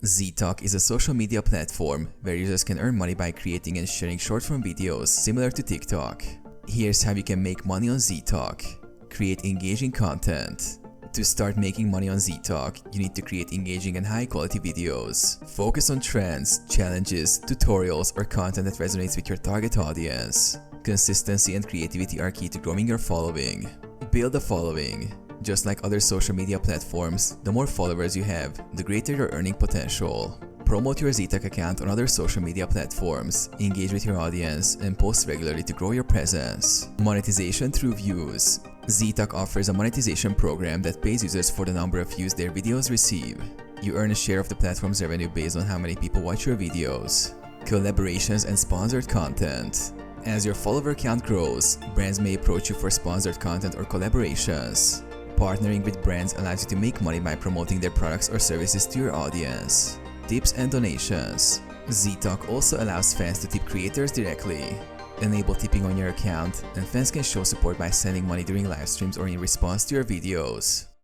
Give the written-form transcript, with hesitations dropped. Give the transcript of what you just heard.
Zeetok is a social media platform where users can earn money by creating and sharing short-form videos similar to TikTok. Here's how you can make money on Zeetok. Create engaging content. To start making money on Zeetok, you need to create engaging and high-quality videos. Focus on trends, challenges, tutorials, or content that resonates with your target audience. Consistency and creativity are key to growing your following. Build a following. Just like other social media platforms, the more followers you have, the greater your earning potential. Promote your Zeetok account on other social media platforms, engage with your audience, and post regularly to grow your presence. Monetization through views. Zeetok offers a monetization program that pays users for the number of views their videos receive. You earn a share of the platform's revenue based on how many people watch your videos. Collaborations and sponsored content. As your follower count grows, brands may approach you for sponsored content or collaborations. Partnering with brands allows you to make money by promoting their products or services to your audience. Tips and donations. Zeetok also allows fans to tip creators directly. Enable tipping on your account, and fans can show support by sending money during live streams or in response to your videos.